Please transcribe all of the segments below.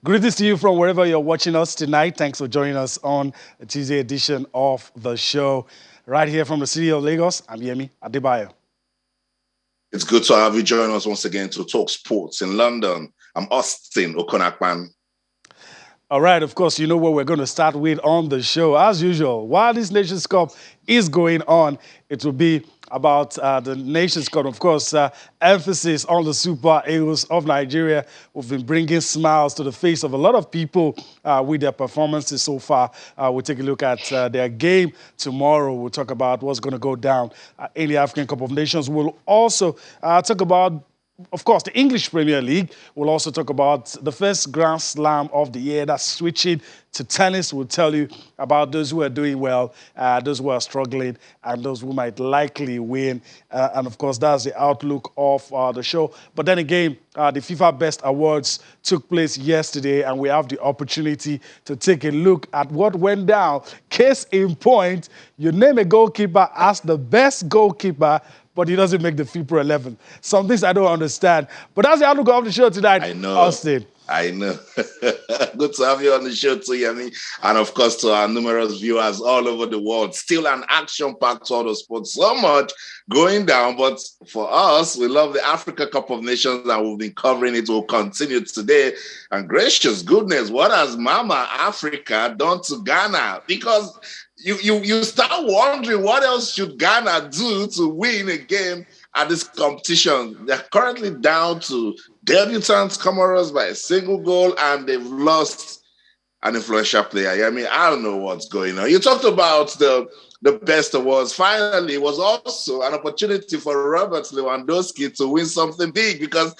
Greetings to you from wherever you're watching us tonight. Thanks for joining us on the Tuesday edition of the show. Right here from the city of Lagos, I'm Yemi Adebayo. It's good to have you join us once again to talk sports in London. I'm Austin Okonakpan. All right, of course, you know what we're going to start with on the show. As usual, while this Nations Cup is going on, it will be about the Nations Cup. Of course, emphasis on the Super Eagles of Nigeria, who've been bringing smiles to the face of a lot of people with their performances so far. We'll take a look at their game tomorrow. We'll talk about what's going to go down in the African Cup of Nations. We'll also talk about, of course, the English Premier League. We'll also talk about the first Grand Slam of the year. That's switching to tennis. We'll tell you about those who are doing well, those who are struggling, and those who might likely win. And, of course, that's the outlook of the show. But then again, the FIFA Best Awards took place yesterday, and we have the opportunity to take a look at what went down. Case in point, you name a goalkeeper as the best goalkeeper, but he doesn't make the FIFA 11. Some things I don't understand. But that's the outlook of the show tonight, I know. Austin. I know. Good to have you on the show too, Yemi. And of course, to our numerous viewers all over the world. Still an action-packed sort of sports. So much going down. But for us, we love the Africa Cup of Nations and we've been covering it. We'll continue today. And gracious goodness, what has Mama Africa done to Ghana? Because you start wondering what else should Ghana do to win a game at this competition. They're currently down to debutants Comoros by a single goal, and they've lost an influential player. I mean, I don't know what's going on. You talked about the best awards. Finally, it was also an opportunity for Robert Lewandowski to win something big, because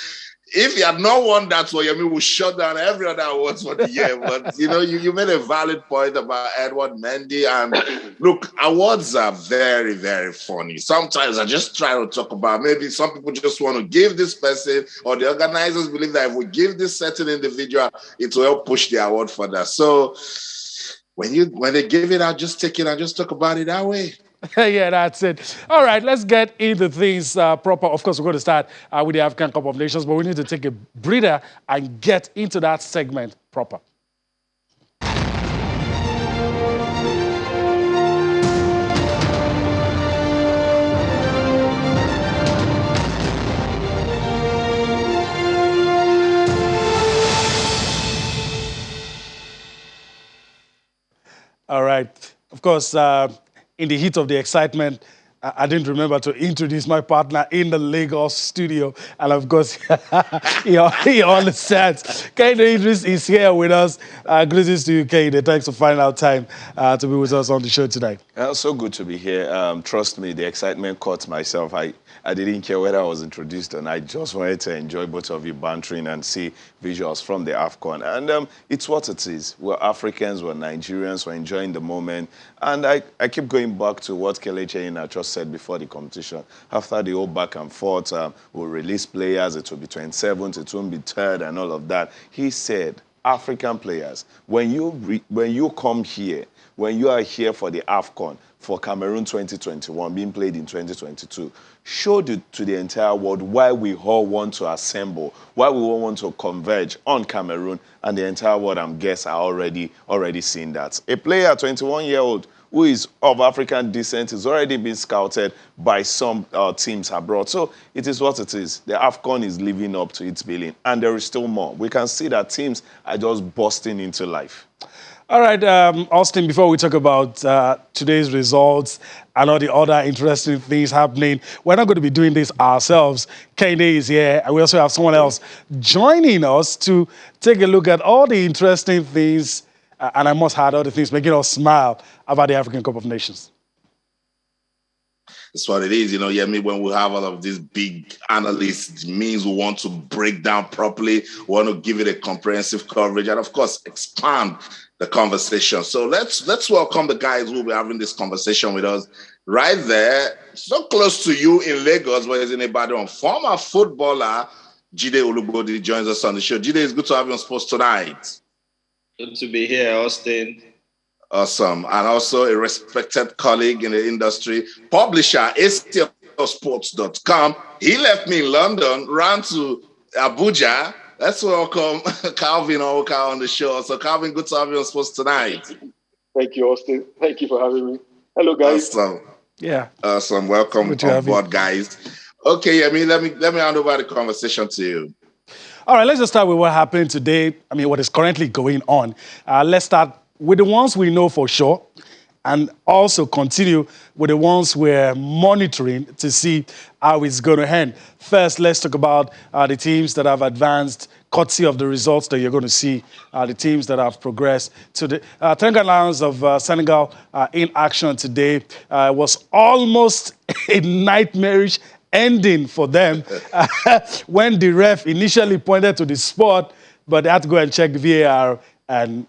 if he had not won that one, Yemi would shut down every other awards for the year. But, you made a valid point about Edward Mendy. And look, awards are very, very funny. Sometimes I just try to talk about, maybe some people just want to give this person, or the organizers believe that if we give this certain individual, it will help push the award further. So when they give it out, just take it and just talk about it that way. Yeah, that's it. All right, let's get into things proper. Of course, we're going to start with the African Cup of Nations, but we need to take a breather and get into that segment proper. All right. Of course, in the heat of the excitement, I didn't remember to introduce my partner in the Lagos studio. And of course, he understands. Kehinde Idris is here with us. Greetings to you, Kehinde. Thanks for finding out time to be with us on the show tonight. So good to be here. Trust me, the excitement caught myself. I didn't care whether I was introduced or not. I just wanted to enjoy both of you bantering and see visuals from the AFCON. And it's what it is. We're Africans, we're Nigerians, we're enjoying the moment. And I keep going back to what Kelechi Iheanacho said before the competition. After the whole back and forth, we'll release players, it will be 27th, it won't be 3rd and all of that. He said, African players, when you come here, when you are here for the AFCON, for Cameroon 2021, being played in 2022, show to the entire world why we all want to assemble, why we all want to converge on Cameroon, and the entire world, I guess, are already seeing that. A player, 21-year-old, who is of African descent, is already been scouted by some teams abroad. So it is what it is. The AFCON is living up to its billing, and there is still more. We can see that teams are just bursting into life. All right, Austin, before we talk about today's results and all the other interesting things happening, we're not going to be doing this ourselves. Kehinde is here, and we also have someone else joining us to take a look at all the interesting things, and I must add, all the things making us smile about the African Cup of Nations. That's what it is, Yemi, when we have all of these big analysts, it means we want to break down properly, we want to give it a comprehensive coverage, and of course, expand the conversation. So let's welcome the guys who will be having this conversation with us right there, so close to you in Lagos, where he's in Ibadan. Former footballer Jide Olugbodi joins us on the show. Jide, it's good to have you on Sports Tonight. Good to be here, Austin. Awesome. And also a respected colleague in the industry, publisher, ACLsports.com. He left me in London, ran to Abuja, Let's welcome Calvin Oka on the show. So, Calvin, good to have you on Sports Tonight. Thank you, Austin. Thank you for having me. Hello, guys. Awesome. Yeah. Awesome. Welcome on board, guys. Okay, I mean, let me hand over the conversation to you. All right, let's just start with what happened today. I mean, what is currently going on. Let's start with the ones we know for sure, and also continue with the ones we're monitoring to see how it's going to end. First, let's talk about the teams that have advanced, courtesy of the results that you're going to see, the teams that have progressed to the Teranga Lions of Senegal in action today. Was almost a nightmarish ending for them when the ref initially pointed to the spot, but they had to go and check VAR, and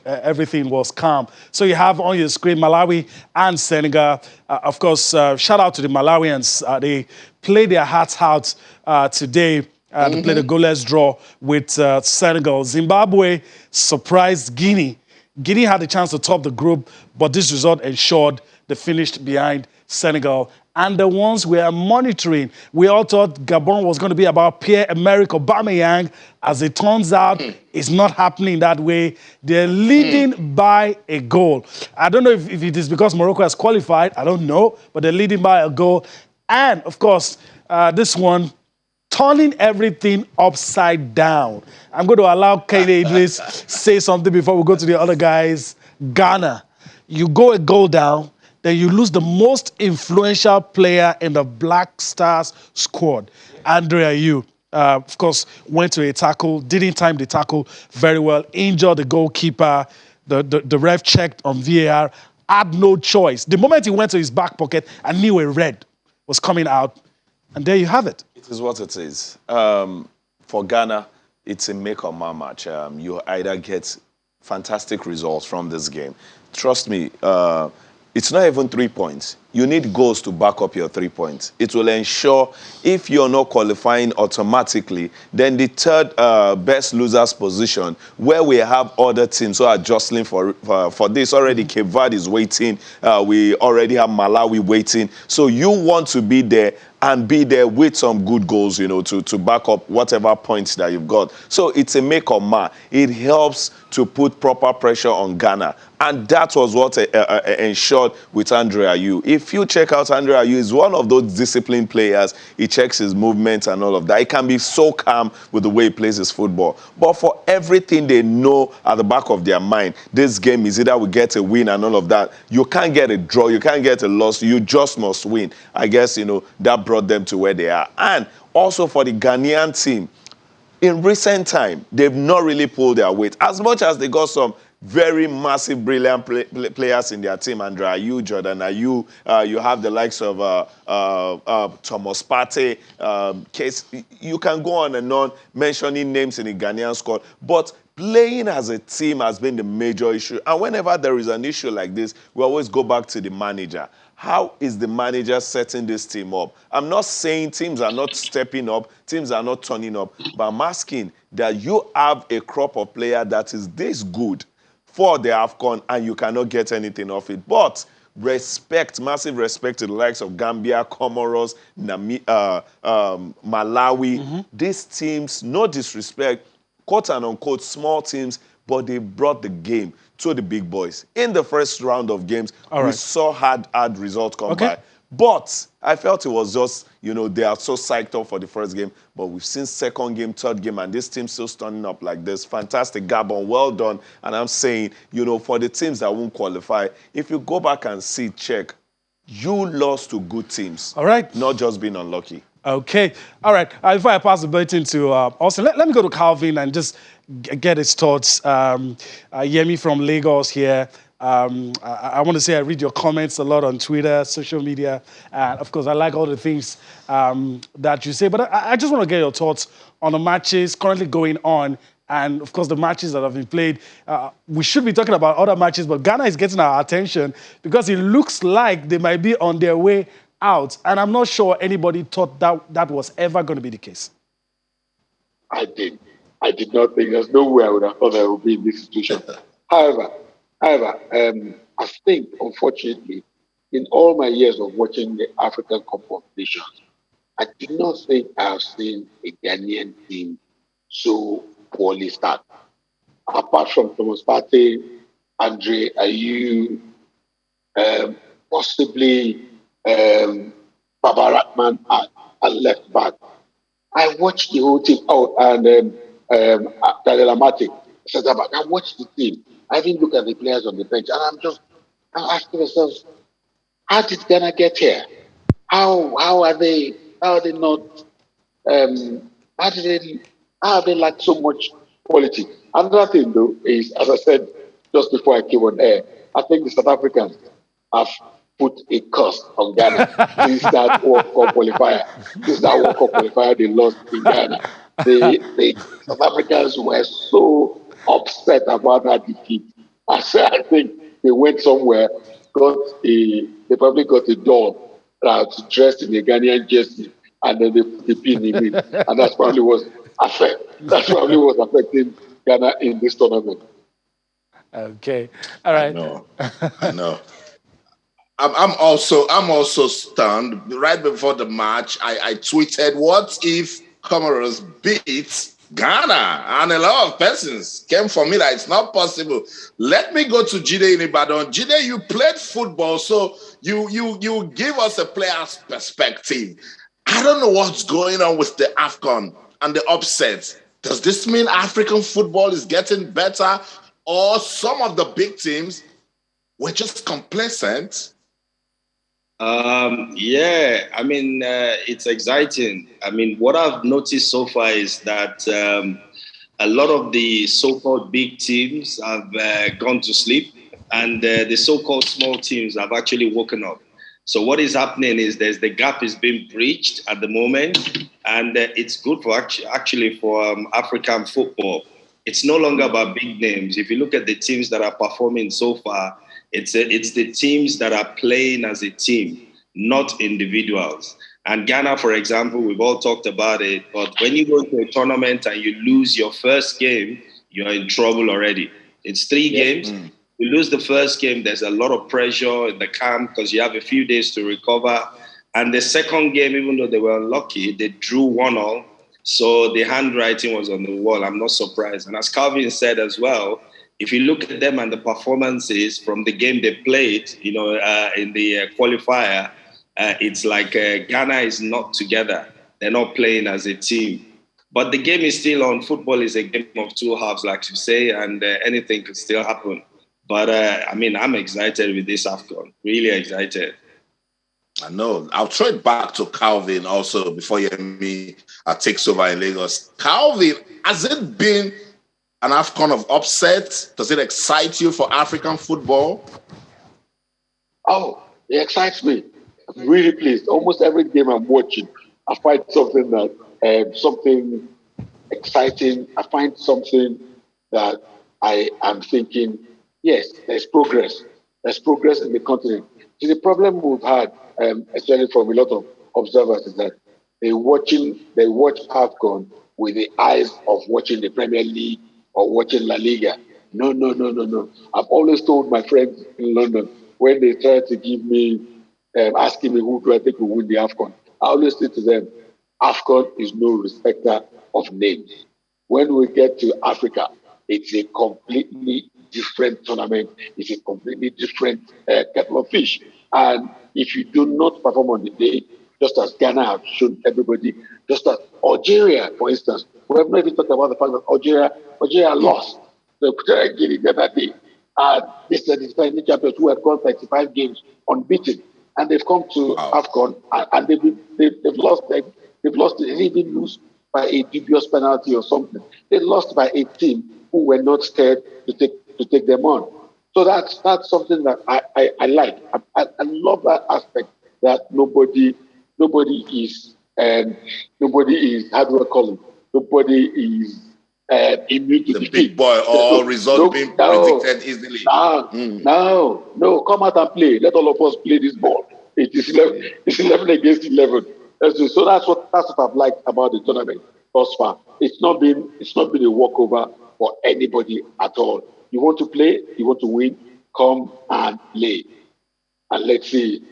everything was calm. So you have on your screen Malawi and Senegal. Of course, shout out to the Malawians. They played their hearts out today. They played a goalless draw with Senegal. Zimbabwe surprised Guinea. Guinea had a chance to top the group, but this result ensured they finished behind Senegal. And the ones we are monitoring, we all thought Gabon was going to be about Pierre-Emerick Aubameyang. As it turns out, it's not happening that way. They're leading by a goal. I don't know if it is because Morocco has qualified. I don't know. But they're leading by a goal. And, of course, this one, turning everything upside down. I'm going to allow Kene Idris say something before we go to the other guys. Ghana, you go a goal down, then you lose the most influential player in the Black Stars squad. Andrea Ayew, of course, went to a tackle, didn't time the tackle very well, injured the goalkeeper. The ref checked on VAR, had no choice. The moment he went to his back pocket, I knew a red was coming out. And there you have it. It is what it is. For Ghana, it's a make or man match. You either get fantastic results from this game. Trust me, it's not even 3 points. You need goals to back up your 3 points. It will ensure if you're not qualifying automatically, then the third best losers position, where we have other teams who are jostling for this already. Cape Verde is waiting. We already have Malawi waiting. So you want to be there and be there with some good goals, to back up whatever points that you've got. So it's a make or ma. It helps to put proper pressure on Ghana. And that was what ensured with Andre Ayew. If you check out Andre Ayew, he's one of those disciplined players. He checks his movements and all of that. He can be so calm with the way he plays his football. But for everything they know at the back of their mind, this game is either we get a win and all of that. You can't get a draw. You can't get a loss. You just must win. I guess, that brought them to where they are. And also for the Ghanaian team, in recent time, they've not really pulled their weight. As much as they got some very massive, brilliant players in their team, Andre Ayew, Jordan Ayew, you have the likes of Thomas Partey, Case. You can go on and on mentioning names in the Ghanaian squad, but playing as a team has been the major issue. And whenever there is an issue like this, we always go back to the manager. How is the manager setting this team up? I'm not saying teams are not stepping up, teams are not turning up, but I'm asking that you have a crop of players that is this good for the AFCON and you cannot get anything off it. But respect, massive respect to the likes of Gambia, Comoros, Malawi. These teams, no disrespect, quote and unquote, small teams, but they brought the game to the big boys. In the first round of games, we saw hard results come by. But I felt it was just, they are so psyched up for the first game. But we've seen second game, third game, and this team still standing up like this. Fantastic, Gabon, well done. And I'm saying, for the teams that won't qualify, if you go back and see, check, you lost to good teams. All right. Not just being unlucky. Okay. All right. Before I pass the baton to Austin, let me go to Calvin and just get his thoughts. Yemi from Lagos here. I want to say I read your comments a lot on Twitter, social media. And, of course, I like all the things that you say. But I just want to get your thoughts on the matches currently going on. And, of course, the matches that have been played. We should be talking about other matches, but Ghana is getting our attention because it looks like they might be on their way out. And I'm not sure anybody thought that was ever going to be the case. I did not think, there's no way I would have thought I would be in this situation. However, I think, unfortunately, in all my years of watching the African Cup of Nations, I do not think I have seen a Ghanaian team so poorly start? Apart from Thomas Partey, Andre, are you possibly Baba Ratman at left back? I watched the whole team. Oh, and Daniel Amati, centre back. I watched the team. I didn't look at the players on the bench, and I'm asking myself, how did Ghana get here? How are they? How are they not? Um, how did they? How have they lack so much quality? Another thing, though, is as I said just before I came on air, I think the South Africans have put a curse on Ghana since that World Cup qualifier. Since that World Cup qualifier they lost in Ghana, the South Africans were so upset about that defeat. I think they went somewhere, they probably got a doll that's dressed in a Ghanaian jersey, and then they pin him in, and that's probably was affecting Ghana in this tournament. Okay. All I right. know. I know. I'm also stunned. Right before the match, I tweeted, "What if Comoros beats Ghana?" And a lot of persons came for me that it's not possible. Let me go to Jide in Ibadan. Jide, you played football, so you give us a player's perspective. I don't know what's going on with the AFCON and the upsets. Does this mean African football is getting better, or some of the big teams were just complacent? Yeah, I mean, it's exciting. I mean, what I've noticed so far is that a lot of the so-called big teams have gone to sleep, and the so-called small teams have actually woken up. So what is happening is the gap is being breached at the moment, and it's good for actually for African football. It's no longer about big names. If you look at the teams that are performing so far, it's the teams that are playing as a team, not individuals. And Ghana, for example, we've all talked about it, but when you go to a tournament and you lose your first game, you're in trouble already. It's 3 games. You lose the first game, there's a lot of pressure in the camp because you have a few days to recover. And the second game, even though they were unlucky, they drew 1-1. So the handwriting was on the wall. I'm not surprised. And as Calvin said as well, if you look at them and the performances from the game they played, in the qualifier, it's like Ghana is not together. They're not playing as a team. But the game is still on. Football is a game of two halves, like you say, and anything could still happen. But I mean, I'm excited with this AFCON. Really excited. I know. I'll throw it back to Calvin also before Yemi takes over in Lagos. Calvin, has it been an AFCON of upset? Does it excite you for African football? Oh, it excites me. I'm really pleased. Almost every game I'm watching, I find something exciting. I find something that I am thinking, yes, there's progress. There's progress in the continent. See, the problem we've had, especially from a lot of observers, is that they watch AFCON with the eyes of watching the Premier League or watching La Liga. No, no, no, no, no. I've always told my friends in London when they try to give me, asking me who do I think will win the AFCON, I always say to them, AFCON is no respecter of names. When we get to Africa, it's a completely different tournament. It's a completely different kettle of fish. And if you do not perform on the day, just as Ghana have shown everybody, just as Algeria, for instance, we have not even talked about the fact that Algeria lost the Guinea the other day. And this is the defending champions who have gone 35 games unbeaten, and they've come to AFCON and they've lost. They've lost. They didn't even lose by a dubious penalty or something. They lost by a team who were not scared to take them on. So that's something that I like. I love that aspect that nobody is how do I call it? Nobody is immune to the defeat. Big boy or result being predicted easily. No, come out and play. Let all of us play this ball. It is 11 against 11. So that's what I've liked about the tournament thus far. It's not been a walkover for anybody at all. You want to play, you want to win, come and play. And let's see.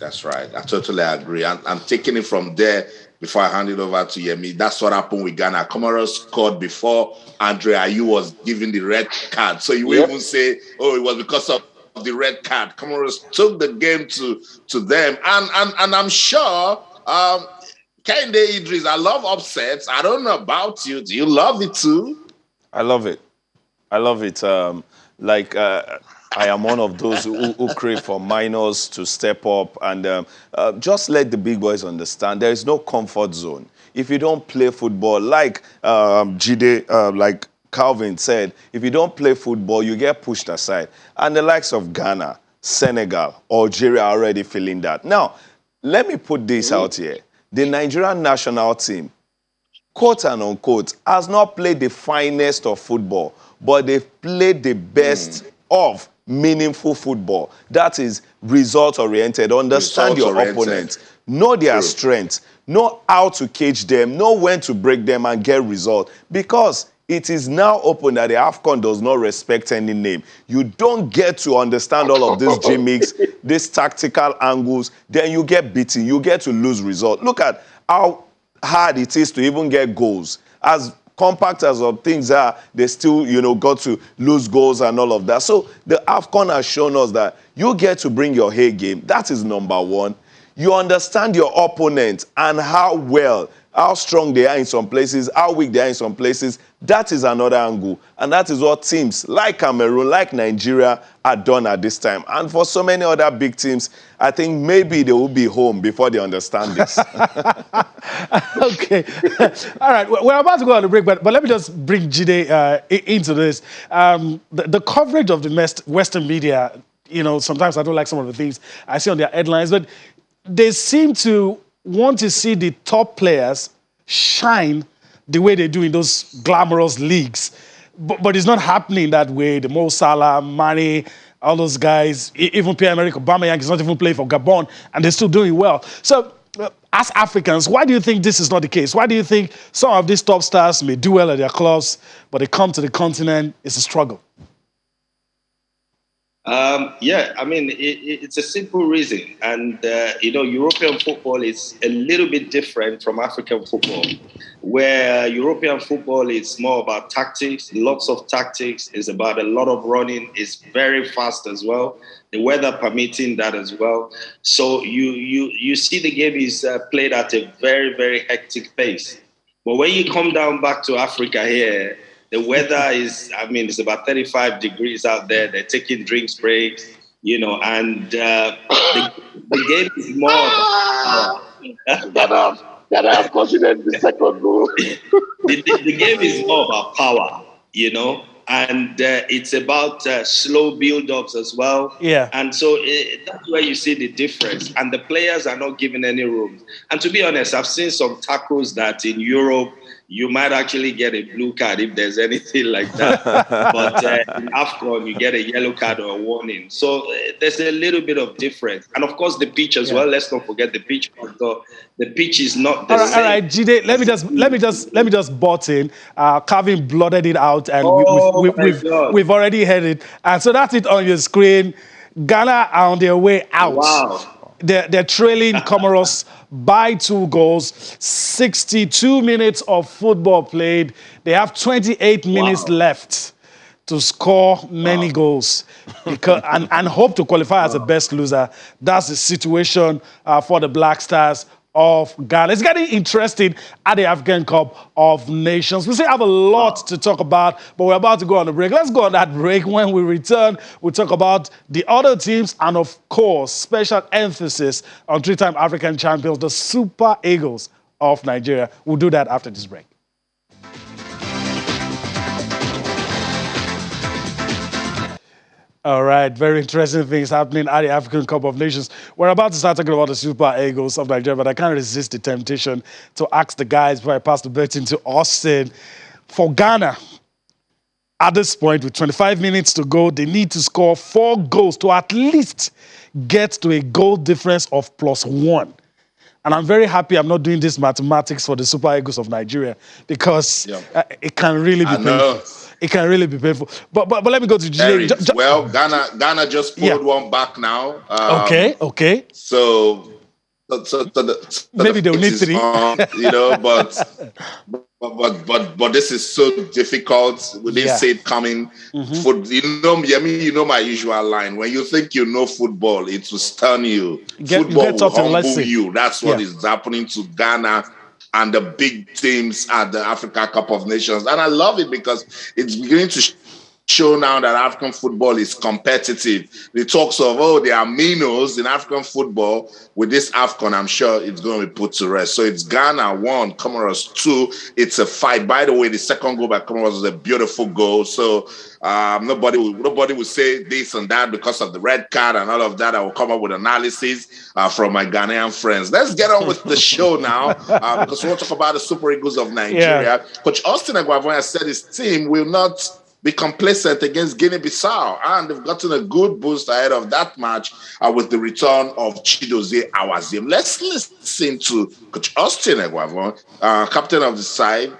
That's right. I totally agree. And I'm taking it from there before I hand it over to Yemi. That's what happened with Ghana. Comoros scored before Andre Ayew was given the red card. So you will even say, oh, it was because of the red card. Comoros took the game to them. And I'm sure Kehinde Idris, I love upsets. I don't know about you. Do you love it too? I love it. I love it. I am one of those who crave for minors to step up and just let the big boys understand there is no comfort zone. If you don't play football, like like Calvin said, if you don't play football, you get pushed aside. And the likes of Ghana, Senegal, Algeria are already feeling that. Now, let me put this out here. The Nigerian national team, quote and unquote, has not played the finest of football, but they've played the best of meaningful football. That is result-oriented. Understand your opponent. Know their strengths. Know how to cage them. Know when to break them and get result. Because it is now open that the AFCON does not respect any name. You don't get to understand all of these gimmicks, these tactical angles, then you get beaten. You get to lose result. Look at how hard it is to even get goals. As compact as things are, they still, got to lose goals and all of that. So the AFCON has shown us that you get to bring your A game. That is number one. You understand your opponent and how strong they are in some places, how weak they are in some places. That is another angle. And that is what teams like Cameroon, like Nigeria are done at this time. And for so many other big teams, I think maybe they will be home before they understand this. Okay. All right. We're about to go on the break, but let me just bring Jide into this. The coverage of the Western media, sometimes I don't like some of the things I see on their headlines, but they seem to want to see the top players shine the way they do in those glamorous leagues. But it's not happening that way. The Mo Salah, Mane, all those guys, even Pierre-Emerick Aubameyang is not even playing for Gabon, and they're still doing well. So, as Africans, why do you think this is not the case? Why do you think some of these top stars may do well at their clubs, but they come to the continent, it's a struggle? It's a simple reason. And, European football is a little bit different from African football, where European football is more about tactics, lots of tactics, it's about a lot of running, it's very fast as well, the weather permitting that as well. So you see the game is played at a very, very hectic pace. But when you come down back to Africa here, the weather is, it's about 35 degrees out there. They're taking drinks breaks, and the game is more. That I have considered the second goal. the game is more about power, and it's about slow build-ups as well. Yeah. And so that's where you see the difference. And the players are not given any room. And to be honest, I've seen some tackles that in Europe, you might actually get a blue card if there's anything like that. But in AFCON, you get a yellow card or a warning. So there's a little bit of difference. And of course, the pitch as well. Let's not forget the pitch. The pitch is not the same. All right, Jide, let me just butt in. Calvin blotted it out, and we've already heard it. And so that's it on your screen. Ghana are on their way out. Wow. They're trailing Comoros by 2 goals. 62 minutes of football played. They have 28 minutes left to score many goals and hope to qualify as the best loser. That's the situation for the Black Stars of Ghana. It's getting interesting at the African Cup of Nations. We still have a lot to talk about, but we're about to go on a break. Let's go on that break. When we return, we'll talk about the other teams and, of course, special emphasis on 3-time African champions, the Super Eagles of Nigeria. We'll do that after this break. All right, very interesting things happening at the African Cup of Nations. We're about to start talking about the Super Eagles of Nigeria, but I can't resist the temptation to ask the guys before I pass the baton to Austin. For Ghana, at this point, with 25 minutes to go, they need to score 4 goals to at least get to a goal difference of +1. And I'm very happy I'm not doing this mathematics for the Super Eagles of Nigeria because it can really be painful. It can really be painful. But let me go to Jide. Well, Ghana just pulled one back now. Okay. So maybe they'll need 3. But this is so difficult. We didn't see it coming. You know my usual line. When you think you know football, it will stun you. Football will humble you. That's what is happening to Ghana and the big teams at the Africa Cup of Nations. And I love it because it's beginning to show now that African football is competitive. The talks of, there are minnows in African football. With this AFCON, I'm sure it's going to be put to rest. So it's Ghana 1, Comoros 2. It's a fight. By the way, the second goal by Comoros was a beautiful goal. So nobody will say this and that because of the red card and all of that. I will come up with analysis from my Ghanaian friends. Let's get on with the show now because we want to talk about the Super Eagles of Nigeria. Coach Austin Eguavoen said his team will not be complacent against Guinea-Bissau, and they've gotten a good boost ahead of that match with the return of Chidozie Awaziem. Let's listen to Coach Austin Eguavoen, captain of the side,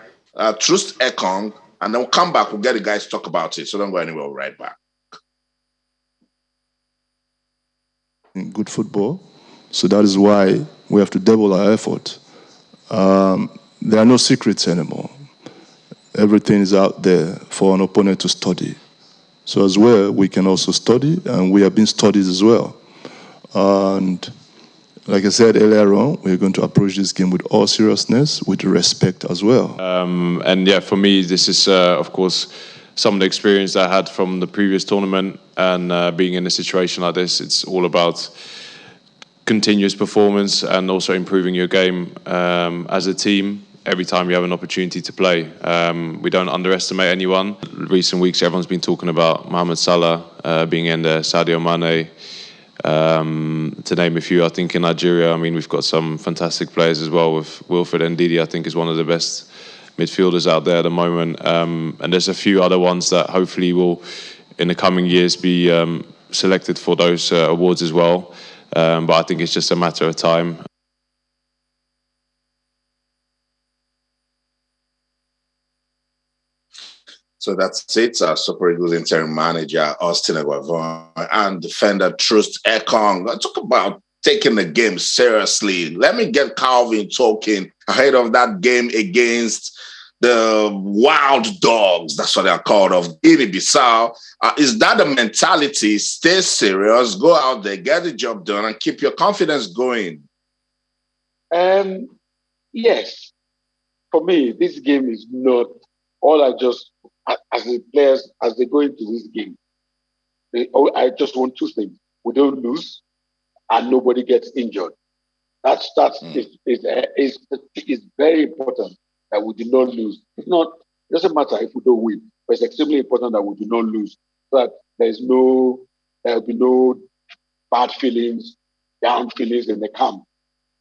Trust Ekong, and then we'll come back. We'll get the guys to talk about it, so don't go anywhere. We'll be right back. In good football, so that is why we have to double our effort. There are no secrets anymore. Everything is out there for an opponent to study. So as well, we can also study, and we have been studied as well. And like I said earlier on, we're going to approach this game with all seriousness, with respect as well. For me, this is, of course, some of the experience that I had from the previous tournament, and being in a situation like this, it's all about continuous performance and also improving your game as a team. Every time you have an opportunity to play. We don't underestimate anyone. Recent weeks, everyone's been talking about Mohamed Salah being in there, Sadio Mane, to name a few. I think in Nigeria, we've got some fantastic players as well with Wilfred Ndidi. I think is one of the best midfielders out there at the moment. And there's a few other ones that hopefully will, in the coming years, be selected for those awards as well. But I think it's just a matter of time. So that's it. Super Eagles interim manager Austin Eguavoen and defender Trust Ekong. Let's talk about taking the game seriously. Let me get Calvin talking ahead of that game against the Wild Dogs. That's what they're called, of Guinea-Bissau. Is that the mentality? Stay serious, go out there, get the job done, and keep your confidence going. Yes. For me, this game is not all I just. As the players, as they go into this game, I just want 2 things: we don't lose, and nobody gets injured. That's very important that we do not lose. It doesn't matter if we don't win, but it's extremely important that we do not lose, so that there will be no bad feelings, down feelings in the camp.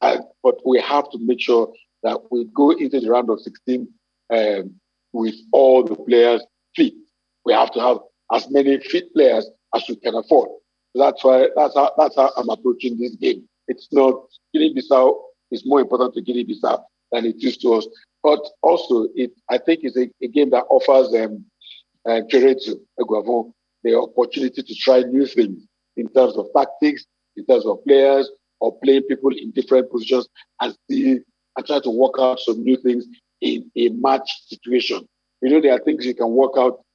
But we have to make sure that we go into the round of 16. With all the players fit. We have to have as many fit players as we can afford. So that's how I'm approaching this game. It's not Guinea-Bissau is more important to Guinea-Bissau than it is to us. But also I think it's a game that offers Cristiano Ronaldo the opportunity to try new things in terms of tactics, in terms of players, or playing people in different positions and try to work out some new things in a match situation. There are things you can work out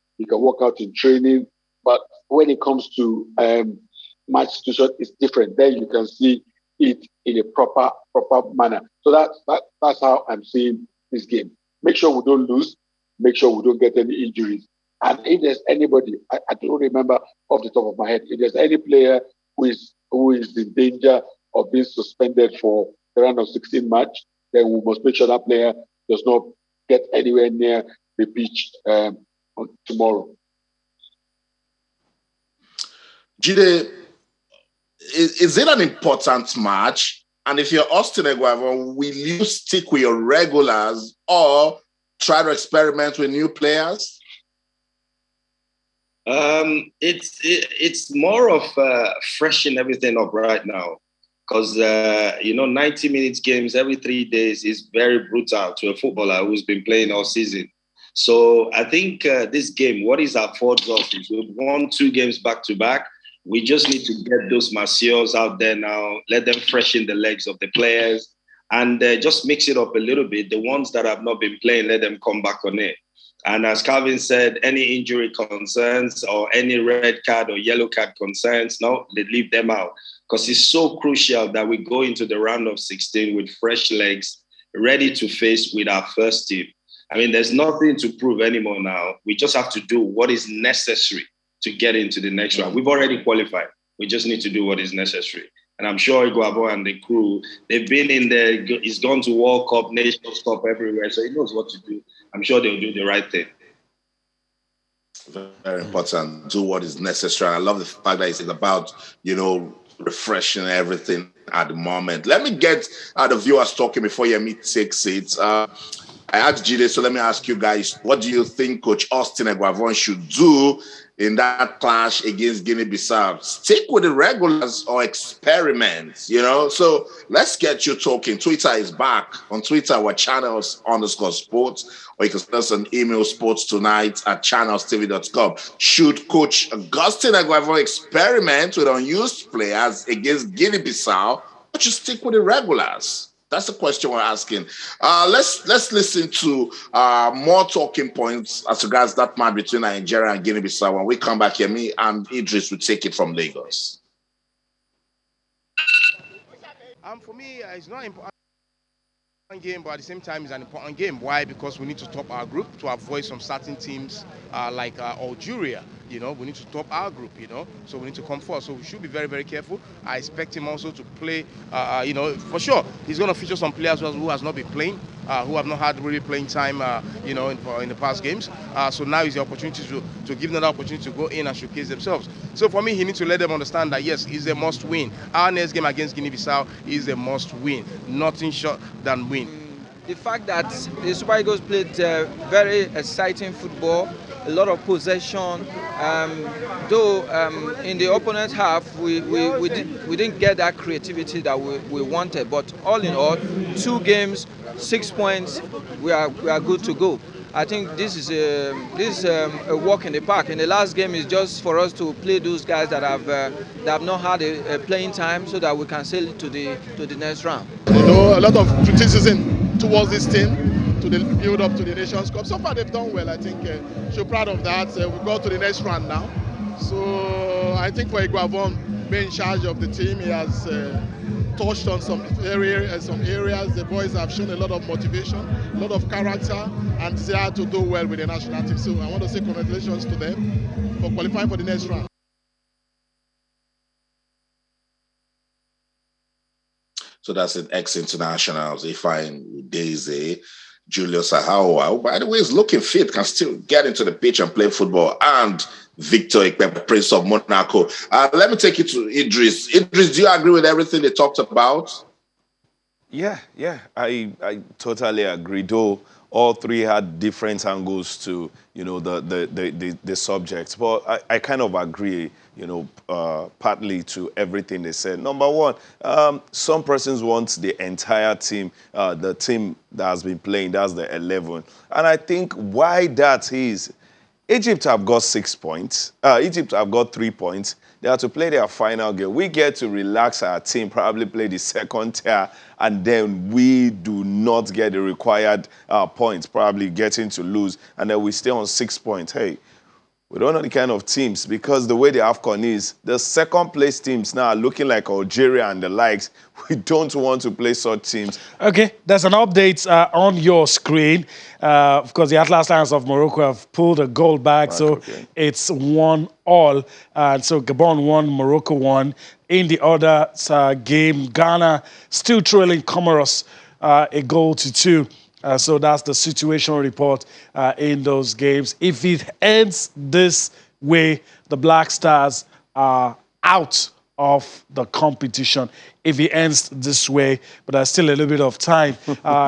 in training, but when it comes to match situation, it's different. Then you can see it in a proper manner. So that's how I'm seeing this game. Make sure we don't lose, make sure we don't get any injuries. And if there's anybody, I don't remember off the top of my head, if there's any player who is in danger of being suspended for the round of 16 match, then we must make sure that player does not get anywhere near the pitch tomorrow. Jide, is it an important match? And if you're Austin Eguavoen, will you stick with your regulars or try to experiment with new players? It's more of freshening everything up right now. Because, 90 minutes games every 3 days is very brutal to a footballer who's been playing all season. So I think this game, what it affords us is we've won 2 games back-to-back. We just need to get those masseurs out there now, let them freshen the legs of the players, and just mix it up a little bit. The ones that have not been playing, let them come back on it. And as Calvin said, any injury concerns or any red card or yellow card concerns, no, they leave them out. Because it's so crucial that we go into the round of 16 with fresh legs, ready to face with our first team. I mean, there's nothing to prove anymore now. We just have to do what is necessary to get into the next round. We've already qualified. We just need to do what is necessary. And I'm sure Iguabo and the crew, they've been in there, he's gone to World Cup, Nations Cup, everywhere, so he knows what to do. I'm sure they'll do the right thing. Very important. Do what is necessary. I love the fact that it's about, refreshing everything at the moment. Let me get the viewers talking before Yemi takes it. I asked Jide, so let me ask you guys, what do you think Coach Austin Eguavon should do in that clash against Guinea-Bissau? Stick with the regulars or experiment, So let's get you talking. Twitter is back. On Twitter, we're channels_sports, or you can send us an email, sportstonight@channelstv.com. Should Coach Augustine Eguavon experiment with unused players against Guinea-Bissau, or should stick with the regulars? That's the question we're asking. Let's listen to more talking points as regards that match between Nigeria and Guinea-Bissau. When we come back here, me and Idris will take it from Lagos. For me, it's not important game, but at the same time, it's an important game. Why? Because we need to top our group to avoid some certain teams like Algeria. We need to top our group. So we need to come forward. So we should be very, very careful. I expect him also to play. For sure, he's going to feature some players who has not been playing, who have not had really playing time. In the past games. So now is the opportunity to give them the opportunity to go in and showcase themselves. So for me, he needs to let them understand that yes, it's a must win. Our next game against Guinea-Bissau is a must win. Nothing short than win. The fact that the Super Eagles played very exciting football, a lot of possession. Though in the opponent half, we didn't get that creativity that we wanted. But all in all, 2 games, 6 points, we are good to go. I think this is a walk in the park. And the last game is just for us to play those guys that have not had a playing time, so that we can sail to the next round. A lot of criticism towards this team to the build up to the Nations Cup. So far they've done well. I think so proud of that. We go to the next round now. So I think for Eguavon being in charge of the team, he has touched on some areas. The boys have shown a lot of motivation, a lot of character, and desire to do well with the national team. So I want to say congratulations to them for qualifying for the next round. So that's an ex-internationals, Ifeanyi Daisy, Julius Ahawa, who, by the way, is looking fit, can still get into the pitch and play football, and Victor Ikpe, Prince of Monaco. Let me take you to Idris. Idris, do you agree with everything they talked about? Yeah, I totally agree. Though all 3 had different angles to, the subject. But I kind of agree, partly to everything they said. Number one, some persons want the entire team, the team that has been playing, that's the 11. And I think why that is, Egypt have got 6 points. Egypt have got 3 points. They have to play their final game. We get to relax our team, probably play the second tier, and then we do not get the required points, probably getting to lose, and then we stay on 6 points. Hey, we don't know the kind of teams, because the way the AFCON is, the second place teams now are looking like Algeria and the likes. We don't want to play such teams. Okay, there's an update on your screen. Of course, the Atlas Lions of Morocco have pulled a gold back, so it's 1-1. And so Gabon won, Morocco won. In the other game, Ghana still trailing Comoros a goal to 2. So that's the situation report in those games. If it ends this way, the Black Stars are out of the competition. If it ends this way, but there's still a little bit of time.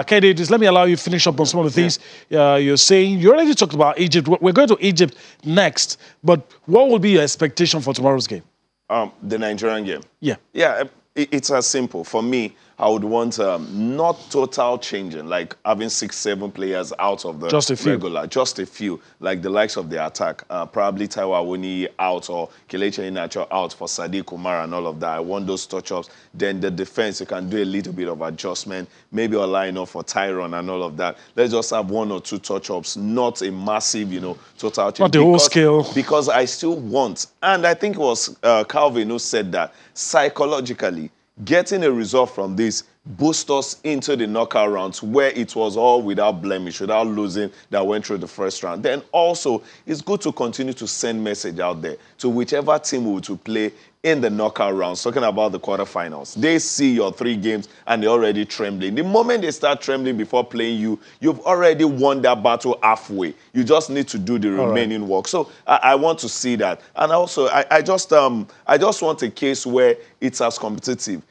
Kennedy, just let me allow you to finish up on some of the things you're saying. You already talked about Egypt. We're going to Egypt next, but what will be your expectation for tomorrow's game? The Nigerian game. Yeah. Yeah, it's as simple. For me, I would want not total changing, like having 6, 7 players out of the Just a few. regular, just a few, like the likes of the attack. Probably Taiwo Awoniyi out or Kelechi Iheanacho out for Sadiq Umar and all of that. I want those touch-ups. Then the defense, you can do a little bit of adjustment, maybe a line up for Tyron and all of that. Let's just have 1 or 2 touch-ups, not a massive, total change. Not the whole scale. Because I still want, and I think it was Calvin who said that, psychologically, getting a result from this boosts us into the knockout rounds where it was all without blemish, without losing that went through the first round. Then also, it's good to continue to send message out there to whichever team we to play in the knockout rounds, talking about the quarterfinals. They see your 3 games and they're already trembling. The moment they start trembling before playing you, you've already won that battle halfway. You just need to do the remaining work. So I want to see that. And also, I just want a case where it's as competitive.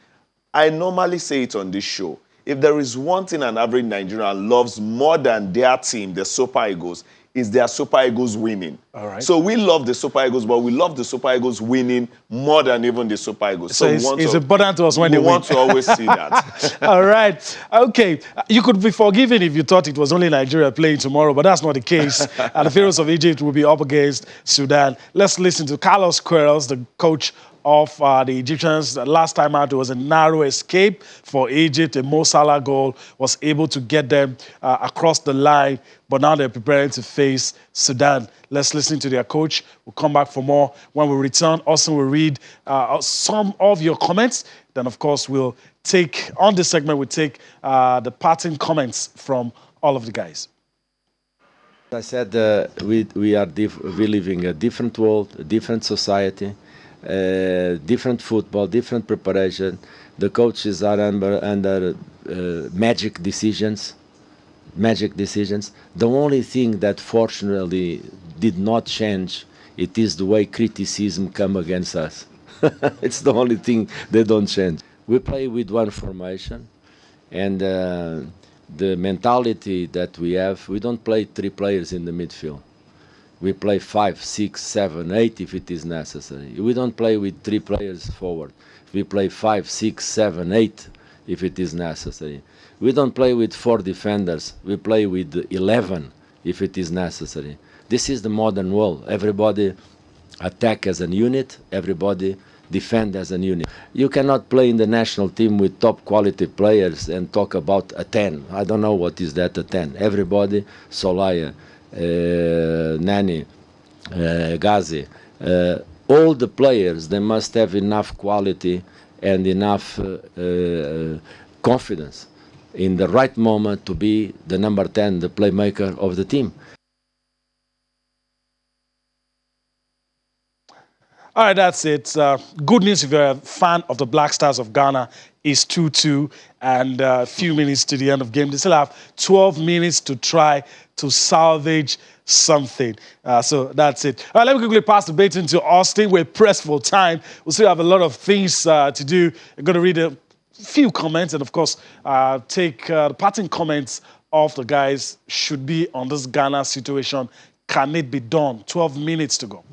I normally say it on this show. If there is one thing an average Nigerian loves more than their team, the Super Eagles, is their Super Eagles winning. All right. So we love the Super Eagles, but we love the Super Eagles winning more than even the Super Eagles. So it's important to us when they win. We want to always see that. All right. Okay. You could be forgiven if you thought it was only Nigeria playing tomorrow, but that's not the case. And the Pharaohs of Egypt will be up against Sudan. Let's listen to Carlos Queiroz, the coach of the Egyptians. Last time out, it was a narrow escape for Egypt. A Mo Salah goal was able to get them across the line, but now they're preparing to face Sudan. Let's listen to their coach. We'll come back for more when we return. Austin will read some of your comments. Then, of course, we'll take, on this segment, we'll take the parting comments from all of the guys. I said we live in a different world, a different society. Different football, different preparation. The coaches are under magic decisions. The only thing that fortunately did not change, it is the way criticism come against us. It's the only thing they don't change. We play with one formation, and the mentality that we have, we don't play 3 players in the midfield. We play 5, 6, 7, 8 if it is necessary. We don't play with 3 players forward. We play 5, 6, 7, 8 if it is necessary. We don't play with 4 defenders. We play with 11 if it is necessary. This is the modern world. Everybody attack as a unit. Everybody defend as a unit. You cannot play in the national team with top quality players and talk about a 10. I don't know what is that, a 10. Everybody, Solaya, Nani, Ghazi, all the players, they must have enough quality and enough confidence in the right moment to be the number 10, the playmaker of the team. All right, that's it. Good news if you're a fan of the Black Stars of Ghana is 2-2 and a few minutes to the end of the game. They still have 12 minutes to try to salvage something. So that's it. All right, let me quickly pass the baton to Austin. We're pressed for time. We still have a lot of things to do. I'm going to read a few comments and, of course, take the parting comments of the guys should be on this Ghana situation. Can it be done? 12 minutes to go.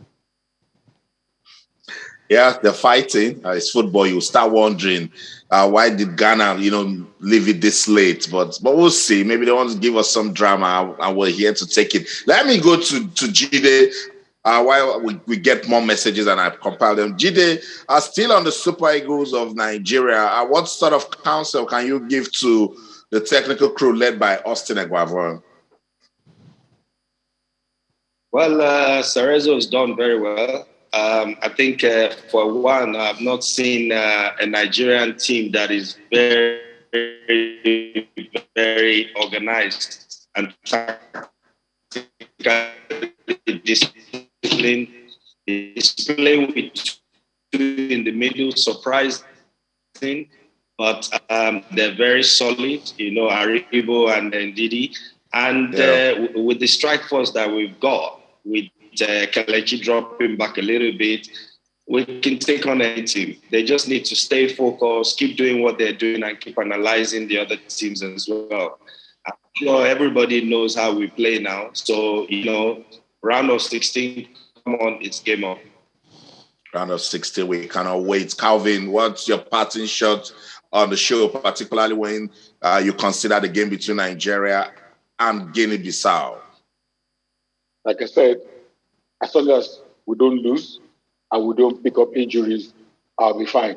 Yeah, they're fighting. It's football. You start wondering why did Ghana, leave it this late? But we'll see. Maybe they want to give us some drama, and we're here to take it. Let me go to Jide while we get more messages and I compile them. Jide, still on the Super Eagles of Nigeria. What sort of counsel can you give to the technical crew led by Austin Eguavoen? Well, Cerezo has done very well. I think, for one, I've not seen a Nigerian team that is very, very organized and tactically disciplined. It's playing with 2 in the middle, surprising, but they're very solid, Aribo and Ndidi. And with the strike force that we've got, with Kelechi dropping back a little bit, we can take on any team. They just need to stay focused, keep doing what they're doing, and keep analyzing the other teams as well. I'm sure everybody knows how we play now. So, round of 16, come on, it's game on. Round of 16, we cannot wait. Calvin, what's your parting shot on the show, particularly when you consider the game between Nigeria and Guinea-Bissau? Like I said, as long as we don't lose and we don't pick up injuries, I'll be fine.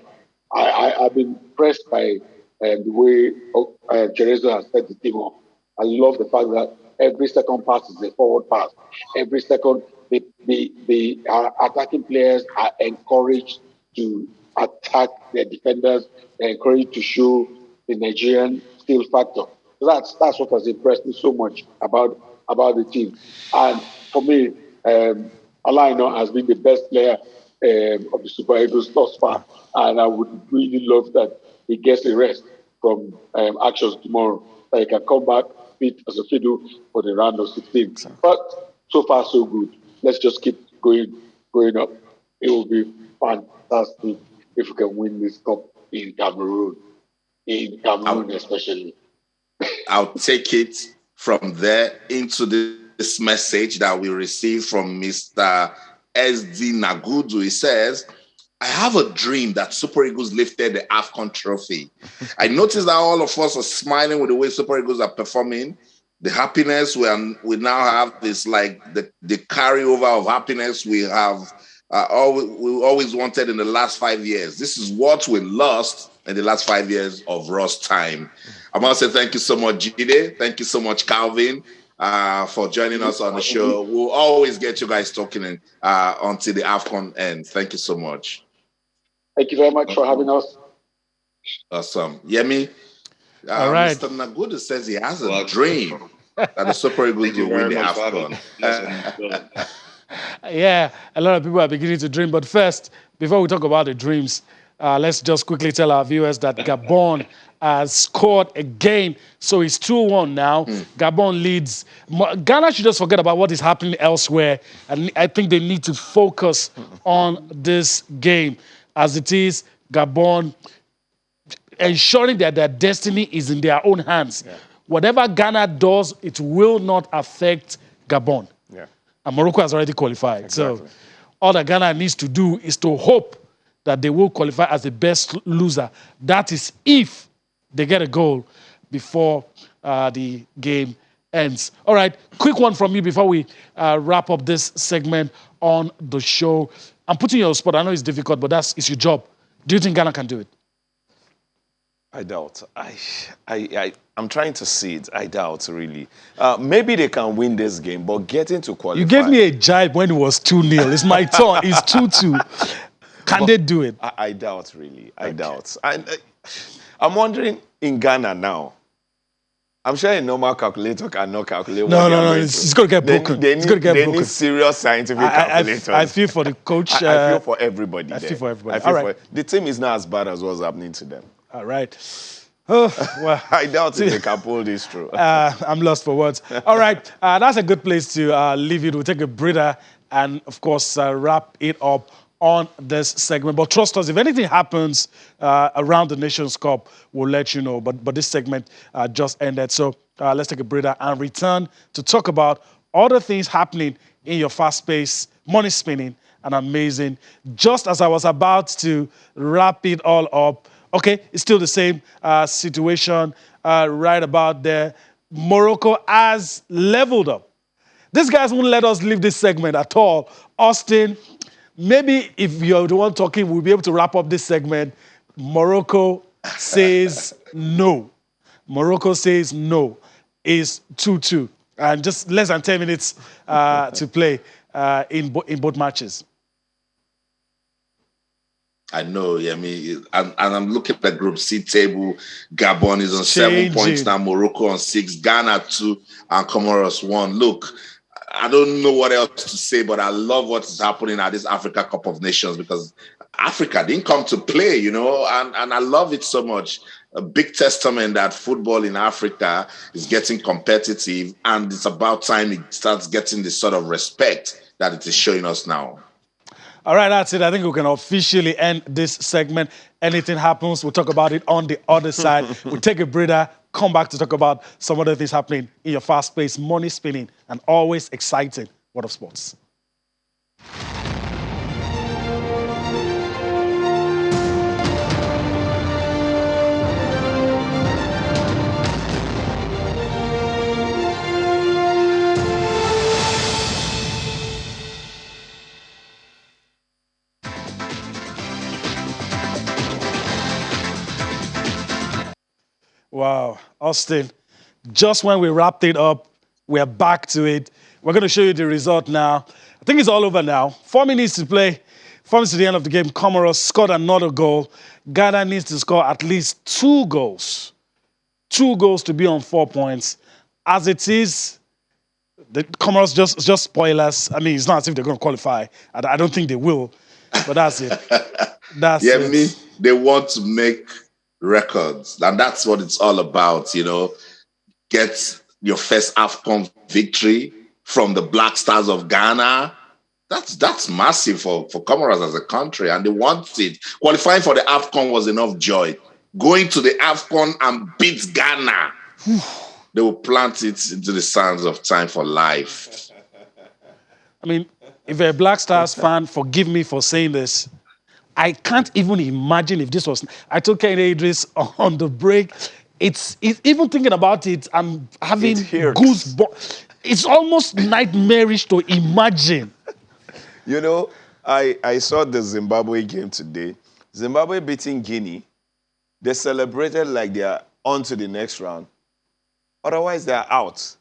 I've been impressed by the way Cerezo has set the team up. I love the fact that every second pass is a forward pass. Every second, the attacking players are encouraged to attack their defenders. They're encouraged to show the Nigerian skill factor. That's what has impressed me so much about the team. And for me, Alaino has been the best player of the Super Eagles thus far. And I would really love that he gets a rest from actions tomorrow, that he can come back fit as a fiddle for the round of 16. But so far, so good. Let's just keep going up. It will be fantastic if we can win this cup in Cameroon. Especially. I'll take it from there into this message that we received from Mr. SD Nagudu. He says, I have a dream that Super Eagles lifted the AFCON trophy. I noticed that all of us are smiling with the way Super Eagles are performing. The happiness we now have is like the carryover of happiness we have we always wanted in the last 5 years. This is what we lost in the last 5 years of Ross time. I want to say thank you so much, Jide. Thank you so much, Calvin, for joining us on the show. We'll always get you guys talking until the AFCON ends. Thank you so much. Thank you very much for having us. Awesome. Yemi, all right. Mr. Nagudu says he has a dream that the Super Eagles will win the AFCON. Yeah, a lot of people are beginning to dream. But first, before we talk about the dreams, let's just quickly tell our viewers that Gabon has scored again. So it's 2-1 now. Gabon leads. Ghana should just forget about what is happening elsewhere. And I think they need to focus on this game. As it is, Gabon ensuring that their destiny is in their own hands. Yeah. Whatever Ghana does, it will not affect Gabon. Yeah. And Morocco has already qualified. Exactly. So all that Ghana needs to do is to hope that they will qualify as the best loser. That is if they get a goal before the game ends. All right, quick one from you before we wrap up this segment on the show. I'm putting you on the spot. I know it's difficult, but it's your job. Do you think Ghana can do it? I doubt. I'm trying to see it. I doubt, really. Maybe they can win this game, but getting to qualify... You gave me a jibe when it was 2-0. It's my turn. It's 2-2. Can they do it? I doubt, really. I doubt. I'm wondering, in Ghana now, I'm sure a normal calculator cannot calculate No. It's going to get broken. They need serious scientific calculators. I feel for the coach. I feel for everybody. I feel for everybody. The team is not as bad as what's happening to them. All right. Oh, well, I doubt if they can pull this through. I'm lost for words. All right. That's a good place to leave it. We'll take a breather and, of course, wrap it up on this segment. But trust us, if anything happens around the Nations Cup, we'll let you know. But this segment just ended. So let's take a breather and return to talk about other things happening in your fast-paced, money-spinning, and amazing. Just as I was about to wrap it all up, okay, it's still the same situation right about there. Morocco has leveled up. These guys won't let us leave this segment at all. Austin, maybe if you're the one talking, we'll be able to wrap up this segment. Morocco says no. Morocco says no. It's 2-2. And just less than 10 minutes to play in both matches. I know, and I'm looking at the Group C table. Gabon is on 7 points now, Morocco on 6, Ghana 2, and Comoros 1. Look, I don't know what else to say, but I love what is happening at this Africa Cup of Nations because Africa didn't come to play, and I love it so much. A big testament that football in Africa is getting competitive, and it's about time it starts getting the sort of respect that it is showing us now. All right, that's it. I think we can officially end this segment. Anything happens, we'll talk about it on the other side. We'll take a breather, come back to talk about some other things happening in your fast-paced, money-spinning, and always exciting world of sports. Wow, Austin, just when we wrapped it up, we're back to it. We're going to show you the result now. I think it's all over now. 4 minutes to play. 4 minutes to the end of the game. Comoros scored another goal. Ghana needs to score at least 2 goals. 2 goals to be on 4 points. As it is, the Comoros just spoilers. I mean, it's not as if they're going to qualify. I don't think they will, but that's it. That's it. They want to make records, and that's what it's all about. Get your first AFCON victory from the Black Stars of Ghana. That's massive for Comoros as a country, and they want it. Qualifying for the AFCON was enough joy. Going to the AFCON and beat Ghana, they will plant it into the sands of time for life. I mean, if you're a Black Stars fan, forgive me for saying this. I can't even imagine if this was. I told Kenny Idris on the break. It's even thinking about it, I'm having goosebumps. It's almost nightmarish to imagine. I saw the Zimbabwe game today. Zimbabwe beating Guinea. They celebrated like they are on to the next round. Otherwise, they are out.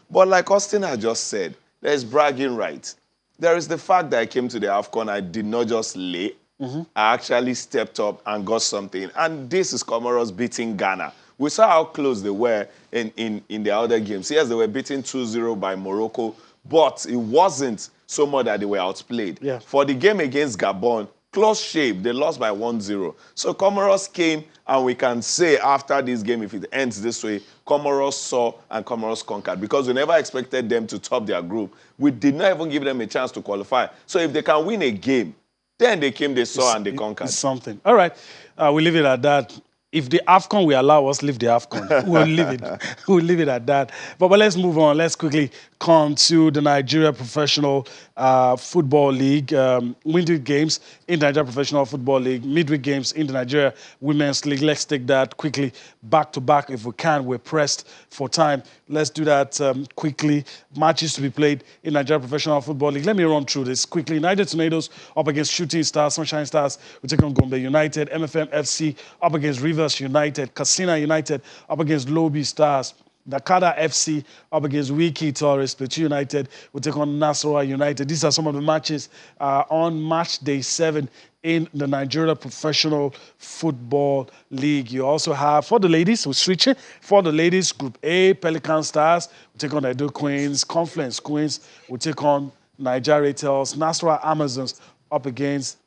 But like Austin had just said, there's bragging rights. There is the fact that I came to the AFCON, I did not just lay. Mm-hmm. I actually stepped up and got something. And this is Comoros beating Ghana. We saw how close they were in the other games. Yes, they were beaten 2-0 by Morocco, but it wasn't so much that they were outplayed. Yeah. For the game against Gabon, close shave, they lost by 1-0. So Comoros came, and we can say after this game, if it ends this way, Comoros saw and Comoros conquered, because we never expected them to top their group. We did not even give them a chance to qualify. So if they can win a game, then they came, they saw, and they conquered. It's something. All right, we leave it at that. If the AFCON will allow us, leave the AFCON. We'll leave it. We'll leave it at that. But let's move on. Let's quickly come to the Nigeria Professional Football League. Midweek games in the Nigeria Professional Football League. Midweek games in the Nigeria Women's League. Let's take that quickly back to back if we can. We're pressed for time. Let's do that quickly. Matches to be played in Nigeria Professional Football League. Let me run through this quickly. Niger Tornadoes up against Shooting Stars. Sunshine Stars will take on Gombe United. MFM FC up against Rivers United. Katsina United up against Lobi Stars. Dakada FC up against Wiki Tourists. Plateau United will take on Nasarawa United. These are some of the matches on match day 7 in the Nigeria Professional Football League. You also have, for the ladies, we're switching. For the ladies, Group A, Pelican Stars will take on Edo Queens. Confluence Queens will take on Nigeria Tales. Nasarawa Amazons up against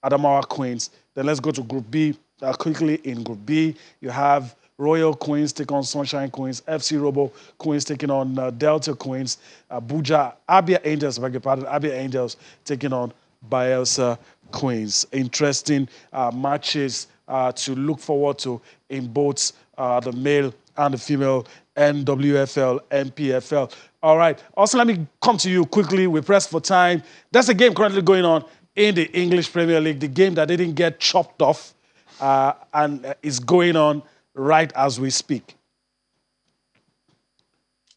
Adamawa Queens. Then let's go to Group B. Quickly in Group B, you have Royal Queens take on Sunshine Queens, FC Robo Queens taking on Delta Queens, Abia Angels taking on Bayelsa Queens. Interesting matches to look forward to in both the male and the female NWFL, NPFL. All right, also let me come to you quickly. We're pressed for time. That's a game currently going on in the English Premier League, the game that didn't get chopped off. And is going on right as we speak.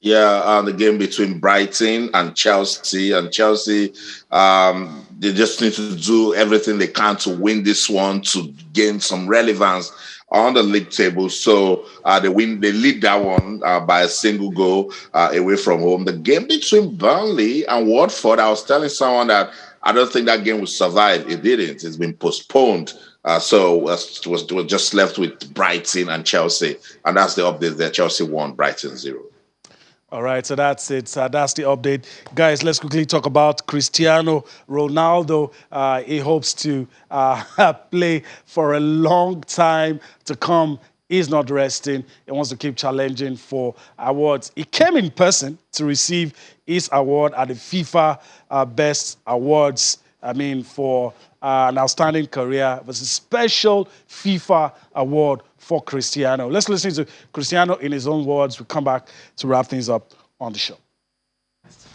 Yeah, the game between Brighton and Chelsea. And Chelsea, they just need to do everything they can to win this one, to gain some relevance on the league table. So they lead that one by a single goal away from home. The game between Burnley and Watford, I was telling someone that I don't think that game will survive. It didn't. It's been postponed. So it was just left with Brighton and Chelsea. And that's the update there. Chelsea won, Brighton 0. All right, so that's it. That's the update. Guys, let's quickly talk about Cristiano Ronaldo. He hopes to play for a long time to come. He's not resting. He wants to keep challenging for awards. He came in person to receive his award at the FIFA Best Awards. For an outstanding career. It was a special FIFA award for Cristiano. Let's listen to Cristiano in his own words. We'll come back to wrap things up on the show.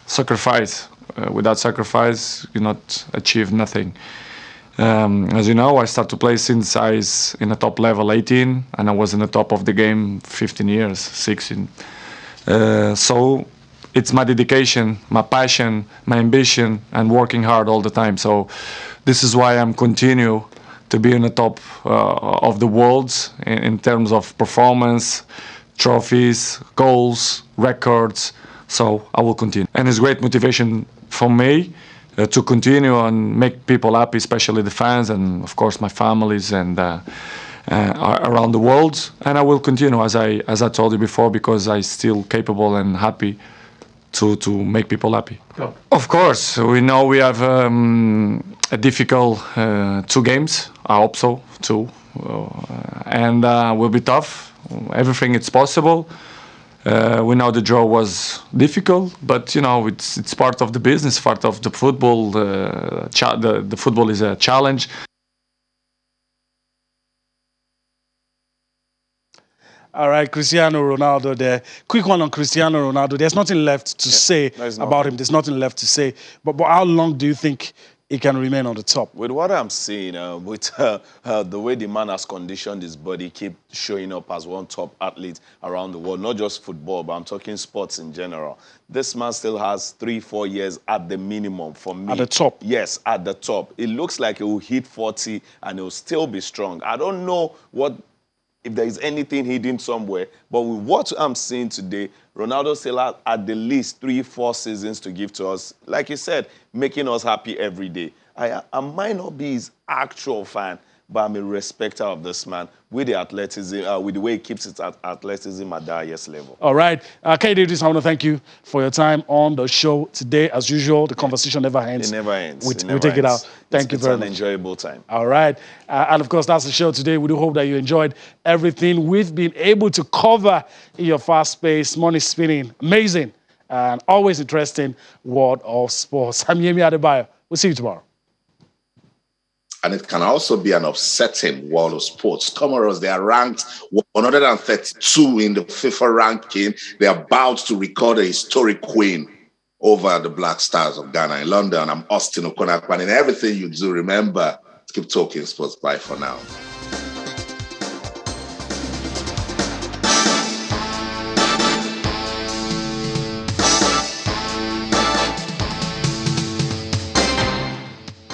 Sacrifice. Without sacrifice, you not achieve nothing. As you know, I started to play since I was in the top level 18, and I was in the top of the game 15 years, 16. So it's my dedication, my passion, my ambition, and working hard all the time. So this is why I'm continue to be in the top of the world in terms of performance, trophies, goals, records. So I will continue. And it's great motivation for me to continue and make people happy, especially the fans and, of course, my families and around the world. And I will continue, as I told you before, because I'm still capable and happy to make people happy. Go. Of course, we know we have a difficult 2 games. I hope so, too. And will be tough. Everything is possible. We know the draw was difficult, but it's part of the business, part of the football. The football is a challenge. All right, Cristiano Ronaldo there. Quick one on Cristiano Ronaldo. There's nothing left to say about him. There's nothing left to say. But how long do you think he can remain on the top? With what I'm seeing, with the way the man has conditioned his body, keep showing up as one top athlete around the world, not just football, but I'm talking sports in general. This man still has 3-4 years at the minimum for me. At the top? Yes, at the top. It looks like he will hit 40 and he'll still be strong. I don't know if there is anything hidden somewhere, but with what I'm seeing today, Ronaldo still has at the least 3-4 seasons to give to us. Like you said, making us happy every day. I might not be his actual fan, but I'm a respecter of this man with the athleticism, with the way he keeps his athleticism at the highest level. All right. K-Davis, I want to thank you for your time on the show today. As usual, the conversation never ends. It never ends. We take it out. Thank you very much. It's an enjoyable time. All right. And of course, that's the show today. We do hope that you enjoyed everything we've been able to cover in your fast-paced, money-spinning, amazing, and always interesting world of sports. I'm Yemi Adebayo. We'll see you tomorrow. And it can also be an upsetting world of sports. Comoros, they are ranked 132 in the FIFA ranking. They are about to record a historic win over the Black Stars of Ghana in London. I'm Austin Okonakwan. In everything you do, remember, keep talking sports. Bye for now.